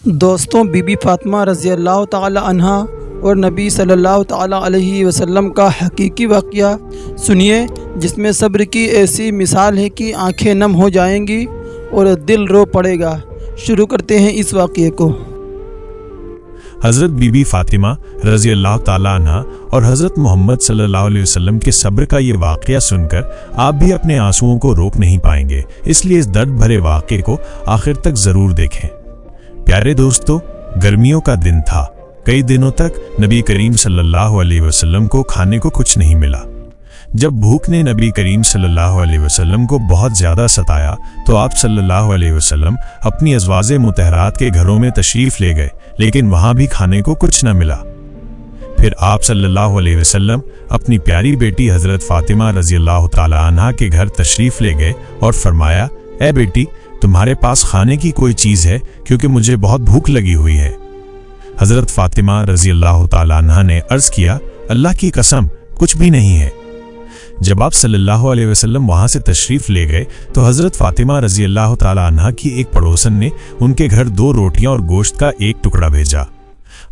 دوستوں، be be Fatima رضی اللہ تعالی عنہا اور نبی صلی اللہ تعالی علیہ وسلم کا حقیقی واقعہ سنیے، جس میں صبر کی ایسی مثال ہے کہ آنکھیں نم ہو جائیں گی اور دل رو پڑے گا۔ شروع کرتے ہیں اس واقعے کو۔ حضرت بی بی فاطمہ رضی اللہ تعالی عنہا اور حضرت محمد صلی اللہ علیہ وسلم کے صبر کا یہ واقعہ سن کر آپ بھی اپنے آنسوؤں کو روک نہیں پائیں گے، اس لیے اس درد بھرے واقعے کو آخر تک ضرور دیکھیں۔ پیارے دوستو، گرمیوں کا دن تھا۔ کئی دنوں تک نبی کریم صلی اللہ علیہ وسلم کو کھانے کو کچھ نہیں ملا۔ جب بھوک نے نبی کریم صلی اللہ علیہ وسلم کو بہت زیادہ ستایا تو آپ صلی اللہ علیہ وسلم اپنی ازواج مطہرات کے گھروں میں تشریف لے گئے، لیکن وہاں بھی کھانے کو کچھ نہ ملا۔ پھر آپ صلی اللہ علیہ وسلم اپنی پیاری بیٹی حضرت فاطمہ رضی اللہ تعالی عنہا کے گھر تشریف لے گئے اور فرمایا، اے بیٹی، تمہارے پاس کھانے کی کوئی چیز ہے؟ کیونکہ مجھے بہت بھوک لگی ہوئی ہے۔ حضرت فاطمہ رضی اللہ تعالی عنہا نے عرض کیا، اللہ کی قسم کچھ بھی نہیں ہے۔ جب آپ صلی اللہ علیہ وسلم وہاں سے تشریف لے گئے تو حضرت فاطمہ رضی اللہ تعالی عنہا کی ایک پڑوسن نے ان کے گھر 2 روٹیاں اور گوشت کا ایک ٹکڑا بھیجا۔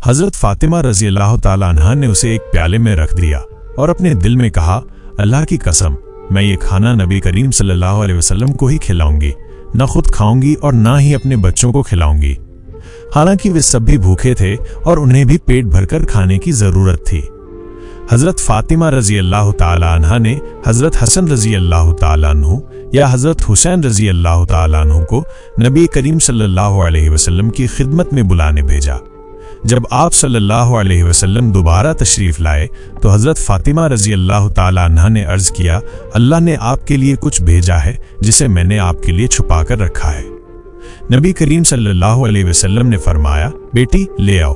حضرت فاطمہ رضی اللہ تعالی عنہا نے اسے ایک پیالے میں رکھ دیا اور اپنے دل میں کہا، اللہ کی قسم میں یہ کھانا نبی کریم صلی اللہ علیہ وسلم کو ہی کھلاؤں گی، نہ خود کھاؤں گی اور نہ ہی اپنے بچوں کو کھلاؤں گی۔ حالانکہ وہ سب بھی بھوکے تھے اور انہیں بھی پیٹ بھر کر کھانے کی ضرورت تھی۔ حضرت فاطمہ رضی اللہ تعالی عنہا نے حضرت حسن رضی اللہ تعالی عنہ یا حضرت حسین رضی اللہ تعالی عنہ کو نبی کریم صلی اللہ علیہ وسلم کی خدمت میں بلانے بھیجا۔ جب آپ صلی اللہ علیہ وسلم دوبارہ تشریف لائے تو حضرت فاطمہ رضی اللہ تعالی عنہا نے عرض کیا، اللہ نے آپ کے لیے کچھ بھیجا ہے جسے میں نے آپ کے لیے چھپا کر رکھا ہے۔ نبی کریم صلی اللہ علیہ وسلم نے فرمایا، بیٹی لے آؤ۔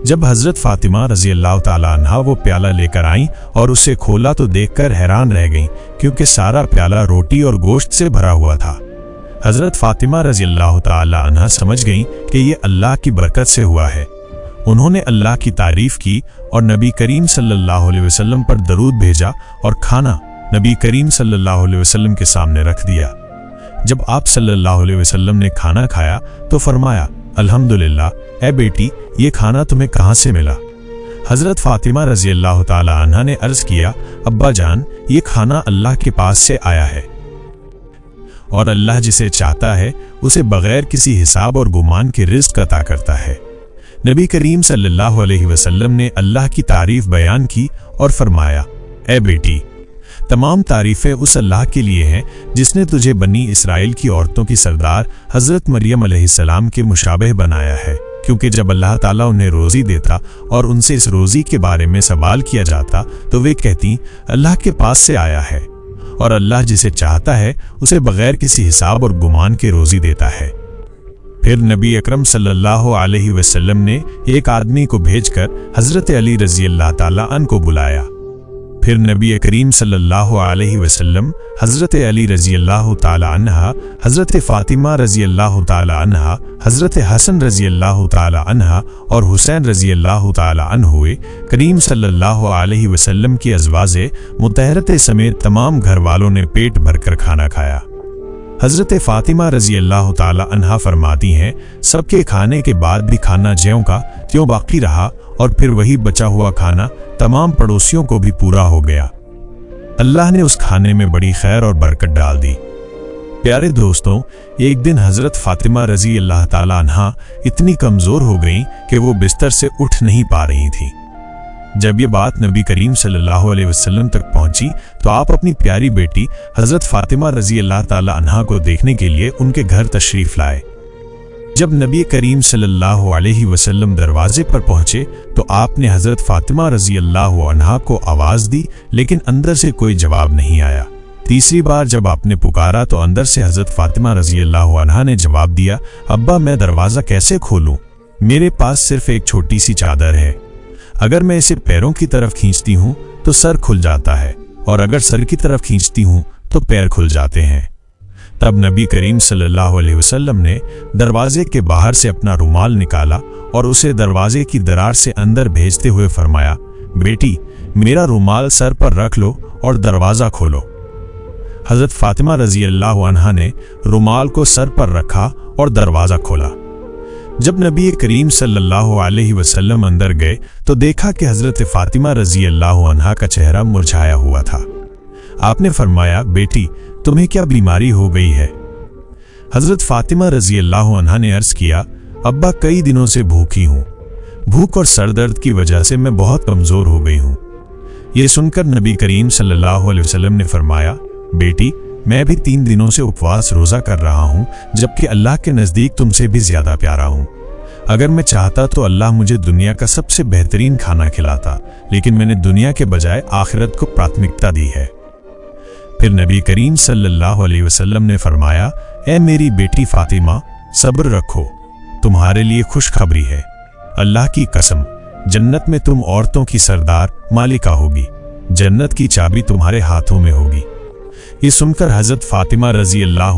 جب حضرت فاطمہ رضی اللہ تعالی عنہا وہ پیالہ لے کر آئیں اور اسے کھولا تو دیکھ کر حیران رہ گئیں، کیونکہ سارا پیالہ روٹی اور گوشت سے بھرا ہوا تھا۔ حضرت فاطمہ رضی اللہ تعالی عنہا سمجھ گئیں کہ یہ اللہ کی برکت سے ہوا ہے۔ انہوں نے اللہ کی تعریف کی اور نبی کریم صلی اللہ علیہ وسلم پر درود بھیجا اور کھانا نبی کریم صلی اللہ علیہ وسلم کے سامنے رکھ دیا۔ جب آپ صلی اللہ علیہ وسلم نے کھانا کھایا تو فرمایا، الحمدللہ، اے بیٹی، یہ کھانا تمہیں کہاں سے ملا؟ حضرت فاطمہ رضی اللہ تعالی عنہا نے عرض کیا، ابا جان، یہ کھانا اللہ کے پاس سے آیا ہے اور اللہ جسے چاہتا ہے اسے بغیر کسی حساب اور گمان کے رزق عطا کرتا ہے۔ نبی کریم صلی اللہ علیہ وسلم نے اللہ کی تعریف بیان کی اور فرمایا، اے بیٹی، تمام تعریفیں اس اللہ کے لیے ہیں جس نے تجھے بنی اسرائیل کی عورتوں کی سردار حضرت مریم علیہ السلام کے مشابہ بنایا ہے، کیونکہ جب اللہ تعالیٰ انہیں روزی دیتا اور ان سے اس روزی کے بارے میں سوال کیا جاتا تو وہ کہتی، اللہ کے پاس سے آیا ہے، اور اللہ جسے چاہتا ہے اسے بغیر کسی حساب اور گمان کے روزی دیتا ہے۔ پھر نبی اکرم صلی اللہ علیہ وسلم نے ایک آدمی کو بھیج کر حضرت علی رضی اللہ تعالیٰ عنہ کو بلایا۔ پھر نبی کریم صلی اللہ علیہ وسلم حضرت علی رضی اللہ تعالی عنہ، حضرت فاطمہ رضی اللہ تعالی عنہ، حضرت حسن رضی اللہ تعالی عنہ اور حسین رضی اللہ تعالی عنہ ہوئے کریم صلی اللہ علیہ وسلم کی ازواج مطہرات سمیت تمام گھر والوں نے پیٹ بھر کر کھانا کھایا۔ حضرت فاطمہ رضی اللہ تعالی عنہا فرماتی ہیں، سب کے کھانے کے بعد بھی کھانا جیوں کا تیوں باقی رہا اور پھر وہی بچا ہوا کھانا تمام پڑوسیوں کو بھی پورا ہو گیا۔ اللہ نے اس کھانے میں بڑی خیر اور برکت ڈال دی۔ پیارے دوستوں، ایک دن حضرت فاطمہ رضی اللہ تعالی عنہا اتنی کمزور ہو گئیں کہ وہ بستر سے اٹھ نہیں پا رہی تھیں۔ جب یہ بات نبی کریم صلی اللہ علیہ وسلم تک پہنچی تو آپ اپنی پیاری بیٹی حضرت فاطمہ رضی اللہ تعالی عنہا کو دیکھنے کے لیے ان کے گھر تشریف لائے۔ جب نبی کریم صلی اللہ علیہ وسلم دروازے پر پہنچے تو آپ نے حضرت فاطمہ رضی اللہ عنہا کو آواز دی، لیکن اندر سے کوئی جواب نہیں آیا۔ تیسری بار جب آپ نے پکارا تو اندر سے حضرت فاطمہ رضی اللہ عنہا نے جواب دیا، ابا میں دروازہ کیسے کھولوں؟ میرے پاس صرف ایک چھوٹی سی چادر ہے، اگر میں اسے پیروں کی طرف کھینچتی ہوں تو سر کھل جاتا ہے، اور اگر سر کی طرف کھینچتی ہوں تو پیر کھل جاتے ہیں۔ تب نبی کریم صلی اللہ علیہ وسلم نے دروازے کے باہر سے اپنا رومال نکالا اور اسے دروازے کی درار سے اندر بھیجتے ہوئے فرمایا، بیٹی، میرا رومال سر پر رکھ لو اور دروازہ کھولو۔ حضرت فاطمہ رضی اللہ عنہا نے رومال کو سر پر رکھا اور دروازہ کھولا۔ جب نبی کریم صلی اللہ علیہ وسلم اندر گئے تو دیکھا کہ حضرت فاطمہ رضی اللہ عنہا کا چہرہ مرجھایا ہوا تھا۔ آپ نے فرمایا، بیٹی تمہیں کیا بیماری ہو گئی ہے؟ حضرت فاطمہ رضی اللہ عنہا نے عرض کیا، ابا کئی دنوں سے بھوکی ہوں، بھوک اور سر درد کی وجہ سے میں بہت کمزور ہو گئی ہوں۔ یہ سن کر نبی کریم صلی اللہ علیہ وسلم نے فرمایا، بیٹی میں بھی 3 دنوں سے اپواس روزہ کر رہا ہوں، جبکہ اللہ کے نزدیک تم سے بھی زیادہ پیارا ہوں۔ اگر میں چاہتا تو اللہ مجھے دنیا کا سب سے بہترین کھانا کھلاتا، لیکن میں نے دنیا کے بجائے آخرت کو پراتمکتا دی ہے۔ پھر نبی کریم صلی اللہ علیہ وسلم نے فرمایا، اے میری بیٹی فاطمہ صبر رکھو، تمہارے لیے خوشخبری ہے، اللہ کی قسم جنت میں تم عورتوں کی سردار مالکہ ہوگی، جنت کی چابی تمہارے ہاتھوں میں ہوگی۔ یہ سن کر حضرت فاطمہ رضی اللہ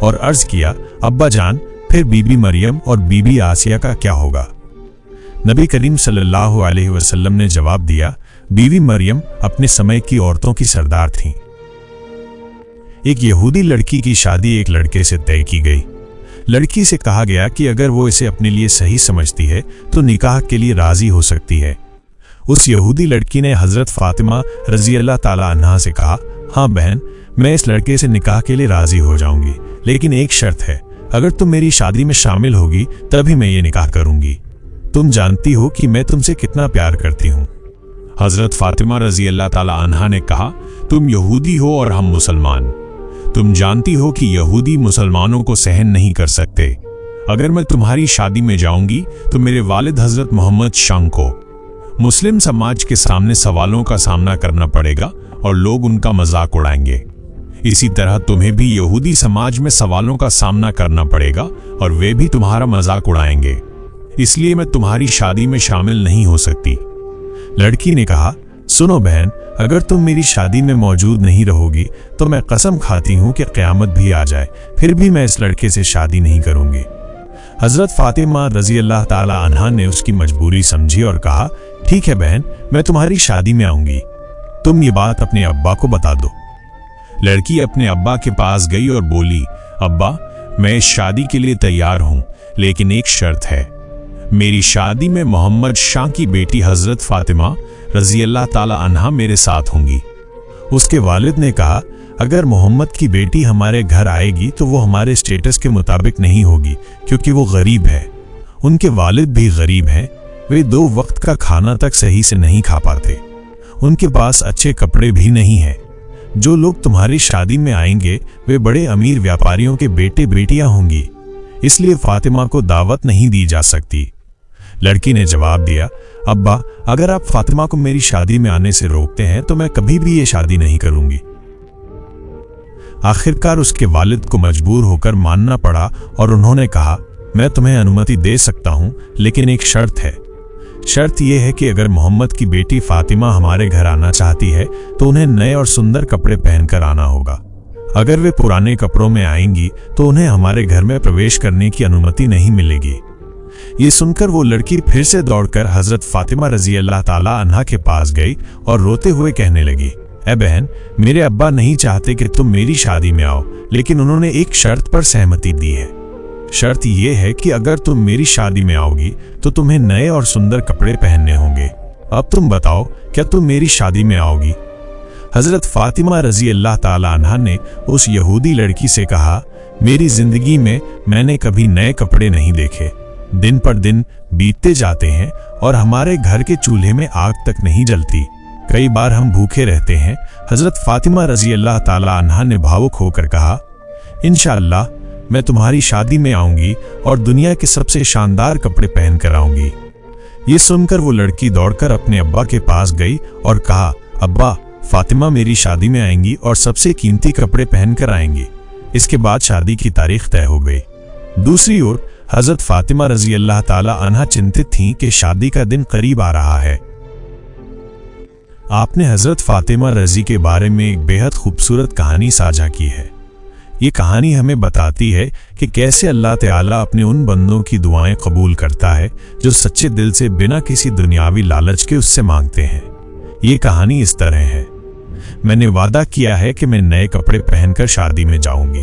اور عرض کیا، ابا جان پھر بی بی مریم اور بی بی آسیہ کا کیا ہوگا؟ نبی کریم صلی اللہ علیہ وسلم نے جواب دیا، بیوی مریم اپنے سمے کی عورتوں کی سردار تھیں۔ ایک یہودی لڑکی کی شادی ایک لڑکے سے طے کی گئی۔ لڑکی سے کہا گیا کہ اگر وہ اسے اپنے لیے صحیح سمجھتی ہے تو نکاح کے لیے راضی ہو سکتی ہے۔ اس یہودی لڑکی نے حضرت فاطمہ رضی اللہ تعالی عنہا سے کہا، ہاں بہن میں اس لڑکے سے نکاح کے لیے راضی ہو جاؤں گی، لیکن ایک شرط ہے، اگر تم میری شادی میں شامل ہوگی تبھی میں یہ نکاح کروں گی۔ تم جانتی ہو کہ میں تم سے کتنا پیار کرتی ہوں۔ حضرت فاطمہ رضی اللہ تعالی عنہا نے کہا، تم یہودی ہو اور ہم مسلمان، تم جانتی ہو کہ یہودی مسلمانوں کو سہن نہیں کر سکتے۔ اگر میں تمہاری شادی میں جاؤں گی تو میرے والد حضرت محمد شاہ کو مسلم سماج کے سامنے سوالوں کا سامنا کرنا پڑے گا اور لوگ ان کا مذاق اڑائیں گے۔ اسی طرح تمہیں بھی یہودی سماج میں سوالوں کا سامنا کرنا پڑے گا اور وہ بھی تمہارا مذاق اڑائیں گے، اس لیے میں تمہاری شادی میں شامل نہیں ہو سکتی۔ لڑکی نے کہا، سنو بہن، اگر تم میری شادی میں موجود نہیں رہو گی تو میں قسم کھاتی ہوں کہ قیامت بھی آ جائے پھر بھی میں اس لڑکے سے شادی نہیں کروں گی۔ حضرت فاطمہ رضی اللہ تعالی عنہا نے اس کی مجبوری سمجھی اور کہا، ٹھیک ہے بہن میں تمہاری شادی میں آؤں گی، تم یہ بات اپنے ابا کو بتا دو۔ لڑکی اپنے ابا کے پاس گئی اور بولی، ابا میں اس شادی کے لیے تیار ہوں، لیکن ایک شرط ہے، میری شادی میں محمد شاہ کی بیٹی حضرت فاطمہ رضی اللہ تعالی عنہا میرے ساتھ ہوں گی۔ اس کے والد نے کہا، اگر محمد کی بیٹی ہمارے گھر آئے گی تو وہ ہمارے اسٹیٹس کے مطابق نہیں ہوگی، کیونکہ وہ غریب ہے، ان کے والد بھی غریب ہیں، وہ 2 وقت کا کھانا تک صحیح سے نہیں کھا پاتے، ان کے پاس اچھے کپڑے بھی نہیں ہیں۔ جو لوگ تمہاری شادی میں آئیں گے وہ بڑے امیر ویاپاریوں کے بیٹے بیٹیاں ہوں گی، اس لیے فاطمہ کو دعوت نہیں دی جا سکتی۔ لڑکی نے جواب دیا، ابا اگر آپ فاطمہ کو میری شادی میں آنے سے روکتے ہیں تو میں کبھی بھی یہ شادی نہیں کروں گی۔ آخرکار اس کے والد کو مجبور ہو کر ماننا پڑا اور انہوں نے کہا، میں تمہیں انومتی دے سکتا ہوں، لیکن ایک شرط ہے۔ شرط یہ ہے کہ اگر محمد کی بیٹی فاطمہ ہمارے گھر آنا چاہتی ہے تو انہیں نئے اور سندر کپڑے پہن کر آنا ہوگا۔ اگر وہ پرانے کپڑوں میں آئیں گی تو انہیں ہمارے گھر میں پرویش کرنے کی انومتی نہیں ملے گی۔ یہ سن کر وہ لڑکی پھر سے دوڑ کر حضرت فاطمہ رضی اللہ تعالی عنہا کے پاس گئی اور روتے ہوئے کہنے لگی، اے بہن میرے ابا نہیں چاہتے کہ تم میری شادی میں آؤ، لیکن انہوں نے ایک شرط پر سہمتی دی ہے۔ شرط یہ ہے کہ اگر تم میری شادی میں آؤ گی تو تمہیں نئے اور سندر کپڑے پہننے ہوں گے۔ اب تم بتاؤ کیا تم میری شادی میں آؤ گی؟ حضرت فاطمہ رضی اللہ تعالی عنہا نے اس یہودی لڑکی سے کہا، میری زندگی میں نے کبھی نئے کپڑے نہیں دیکھے، دن پر دن بیتتے جاتے ہیں اور ہمارے گھر کے چولہے میں آگ تک نہیں جلتی، کئی بار ہم بھوکے رہتے ہیں۔ حضرت فاطمہ رضی اللہ تعالی عنہا نے بھاوک ہو کر کہا، انشاءاللہ میں تمہاری شادی میں آؤں گی اور دنیا کے سب سے شاندار کپڑے پہن کر آؤں گی۔ یہ سن کر وہ لڑکی دوڑ کر اپنے ابا کے پاس گئی اور کہا، ابا فاطمہ میری شادی میں آئیں گی اور سب سے قیمتی کپڑے پہن کر آئیں گی۔ اس کے بعد شادی کی تاریخ طے ہو گئی۔ دوسری اور حضرت فاطمہ رضی اللہ تعالی عنہا چنتت تھیں کہ شادی کا دن قریب آ رہا ہے۔ آپ نے حضرت فاطمہ رضی کے بارے میں ایک بے حد خوبصورت کہانی ساجھا کی ہے۔ یہ کہانی ہمیں بتاتی ہے کہ کیسے اللہ تعالیٰ اپنے ان بندوں کی دعائیں قبول کرتا ہے جو سچے دل سے بنا کسی دنیاوی لالچ کے اس سے مانگتے ہیں۔ یہ کہانی اس طرح ہے، میں نے وعدہ کیا ہے کہ میں نئے کپڑے پہن کر شادی میں جاؤں گی،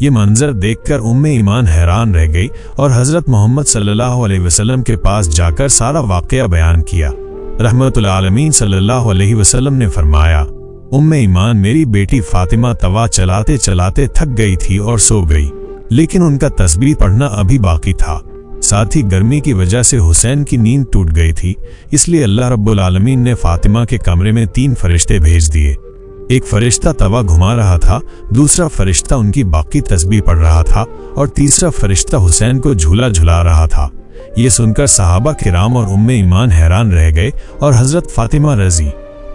یہ منظر دیکھ کر ایمان حیران رہ گئی اور حضرت محمد صلی اللہ علیہ وسلم کے پاس جا کر سارا واقعہ بیان کیا۔ رحمت العالمین صلی اللہ علیہ وسلم نے فرمایا، ایمان میری بیٹی فاطمہ توا چلاتے چلاتے تھک گئی تھی اور سو گئی، لیکن ان کا تسبیح پڑھنا ابھی باقی تھا۔ ساتھ ہی گرمی کی وجہ سے حسین کی نیند ٹوٹ گئی تھی، اس لیے اللہ رب العالمین نے فاطمہ کے کمرے میں 3 فرشتے بھیج دیے۔ ایک فرشتہ توا گھما رہا تھا، دوسرا فرشتہ ان کی باقی تسبیح پڑھ رہا تھا اور تیسرا فرشتہ حسین کو جھولا جھلا رہا تھا۔ یہ سن کر صحابہ کرام اور ایمان حیران رہ گئے اور حضرت فاطمہ رضی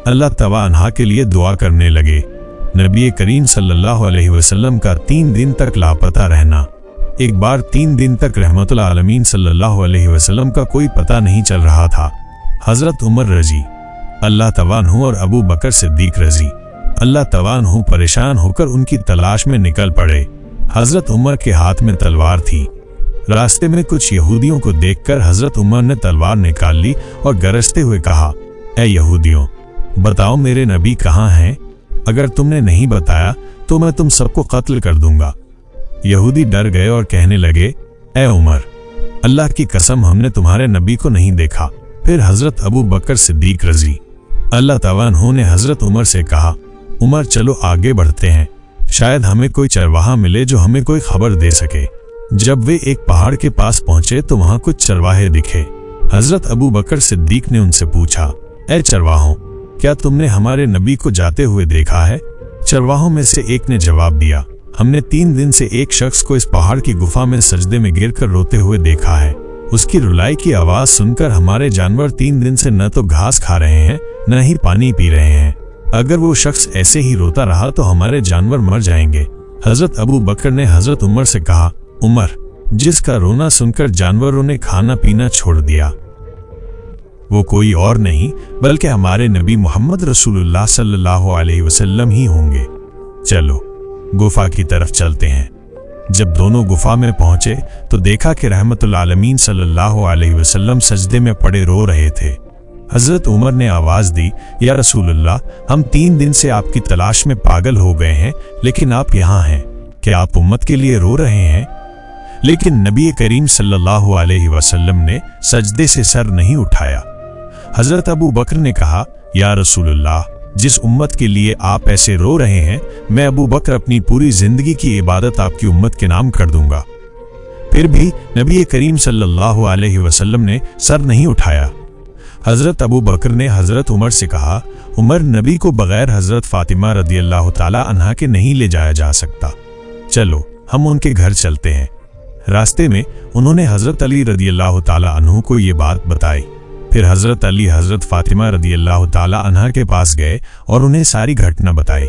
اللہ تعالیٰ عنہا کے لیے دعا کرنے لگے۔ نبی کریم صلی اللہ علیہ وسلم کا 3 دن تک لاپتہ رہنا۔ ایک بار 3 دن تک رحمت العالمین صلی اللہ علیہ وسلم کا کوئی پتہ نہیں چل رہا تھا۔ حضرت عمر رضی اللہ تعالیٰ عنہ اور ابو بکر صدیق رضی اللہ تعالیٰ عنہ پریشان ہو کر ان کی تلاش میں نکل پڑے۔ حضرت عمر کے ہاتھ میں تلوار تھی۔ راستے میں کچھ یہودیوں کو دیکھ کر حضرت عمر نے تلوار نکال لی اور گرجتے ہوئے کہا، اے یہودیوں، بتاؤ میرے نبی کہاں ہیں؟ اگر تم نے نہیں بتایا تو میں تم سب کو قتل کر دوں گا۔ یہودی ڈر گئے اور کہنے لگے، اے عمر، اللہ کی قسم ہم نے تمہارے نبی کو نہیں دیکھا۔ پھر حضرت ابو بکر صدیق رضی اللہ تعالیٰ عنہ نے حضرت عمر سے کہا، عمر چلو آگے بڑھتے ہیں، شاید ہمیں کوئی چرواہا ملے جو ہمیں کوئی خبر دے سکے۔ جب وہ ایک پہاڑ کے پاس پہنچے تو وہاں کچھ چرواہے دکھے۔ حضرت ابو بکر صدیق نے ان سے پوچھا، اے چرواہوں، کیا تم نے ہمارے نبی کو جاتے ہوئے دیکھا ہے؟ چرواہوں میں سے ایک نے جواب دیا، ہم نے 3 دن سے ایک شخص کو اس پہاڑ کی گفا میں سجدے میں گر کر روتے ہوئے دیکھا ہے۔ اس کی رلائی کی آواز سن کر ہمارے جانور 3 دن سے نہ تو گھاس کھا رہے ہیں نہ ہی پانی پی رہے ہیں۔ اگر وہ شخص ایسے ہی روتا رہا تو ہمارے جانور مر جائیں گے۔ حضرت ابو بکر نے حضرت عمر سے کہا، عمر، جس کا رونا سن کر جانوروں نے کھانا پینا چھوڑ دیا وہ کوئی اور نہیں بلکہ ہمارے نبی محمد رسول اللہ صلی اللہ علیہ وسلم ہی ہوں گے۔ چلو گفا کی طرف چلتے ہیں۔ جب دونوں گفا میں پہنچے تو دیکھا کہ رحمت العالمین صلی اللہ علیہ وسلم سجدے میں پڑے رو رہے تھے۔ حضرت عمر نے آواز دی، یا رسول اللہ، ہم 3 دن سے آپ کی تلاش میں پاگل ہو گئے ہیں، لیکن آپ یہاں ہیں، کہ آپ امت کے لیے رو رہے ہیں؟ لیکن نبی کریم صلی اللہ علیہ وسلم نے سجدے سے سر نہیں اٹھایا۔ حضرت ابو بکر نے کہا، یا رسول اللہ، جس امت کے لیے آپ ایسے رو رہے ہیں، میں ابو بکر اپنی پوری زندگی کی عبادت آپ کی امت کے نام کر دوں گا۔ پھر بھی نبی کریم صلی اللہ علیہ وسلم نے سر نہیں اٹھایا۔ حضرت ابو بکر نے حضرت عمر سے کہا، عمر، نبی کو بغیر حضرت فاطمہ رضی اللہ تعالی عنہا کے نہیں لے جایا جا سکتا، چلو ہم ان کے گھر چلتے ہیں۔ راستے میں انہوں نے حضرت علی رضی اللہ تعالی عنہ کو یہ بات بتائی۔ پھر حضرت علی حضرت فاطمہ رضی اللہ تعالی عنہا کے پاس گئے اور انہیں ساری گھٹنا بتائی۔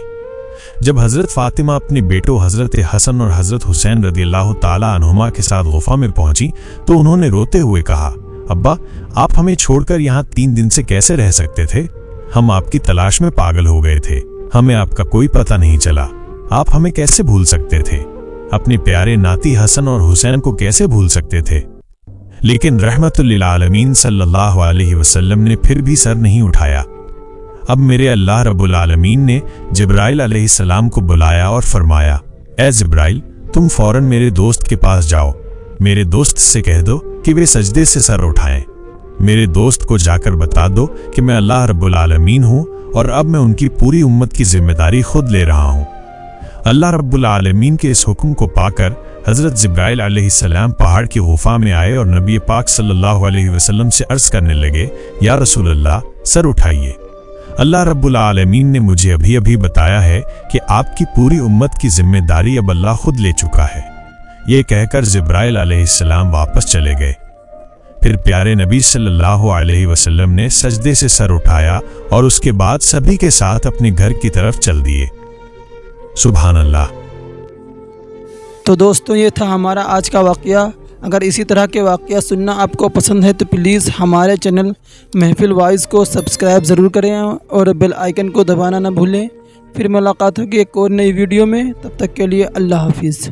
جب حضرت فاطمہ اپنے بیٹوں حضرت حسن اور حضرت حسین رضی اللہ تعالی عنہما کے ساتھ غفا میں پہنچی تو انہوں نے روتے ہوئے کہا، ابا، آپ ہمیں چھوڑ کر یہاں 3 دن سے کیسے رہ سکتے تھے؟ ہم آپ کی تلاش میں پاگل ہو گئے تھے، ہمیں آپ کا کوئی پتہ نہیں چلا، آپ ہمیں کیسے بھول سکتے تھے؟ اپنے پیارے ناتی حسن اور حسین کو کیسے بھول سکتے تھے؟ لیکن رحمت للعالمین صلی اللہ علیہ وسلم نے پھر بھی سر نہیں اٹھایا۔ اب میرے اللہ رب العالمین نے جبرائیل علیہ السلام کو بلایا اور فرمایا، اے جبرائیل، تم فوراً میرے دوست کے پاس جاؤ، میرے دوست سے کہہ دو کہ وہ سجدے سے سر اٹھائیں۔ میرے دوست کو جا کر بتا دو کہ میں اللہ رب العالمین ہوں اور اب میں ان کی پوری امت کی ذمہ داری خود لے رہا ہوں۔ اللہ رب العالمین کے اس حکم کو پا کر حضرت جبرائیل علیہ السلام پہاڑ کی غفا میں آئے اور نبی پاک صلی اللہ علیہ وسلم سے عرض کرنے لگے، یا رسول اللہ، سر اٹھائیے، اللہ رب العالمین نے مجھے ابھی بتایا ہے کہ آپ کی پوری امت کی ذمہ داری اب اللہ خود لے چکا ہے۔ یہ کہہ کر جبرائیل علیہ السلام واپس چلے گئے۔ پھر پیارے نبی صلی اللہ علیہ وسلم نے سجدے سے سر اٹھایا اور اس کے بعد سبھی کے ساتھ اپنے گھر کی طرف چل دیے۔ سبحان اللہ۔ تو دوستوں، یہ تھا ہمارا آج کا واقعہ۔ اگر اسی طرح کے واقعہ سننا آپ کو پسند ہے تو پلیز ہمارے چینل محفل وائز کو سبسکرائب ضرور کریں اور بیل آئیکن کو دبانا نہ بھولیں۔ پھر ملاقات ہوگی ایک اور نئی ویڈیو میں، تب تک کے لیے اللہ حافظ۔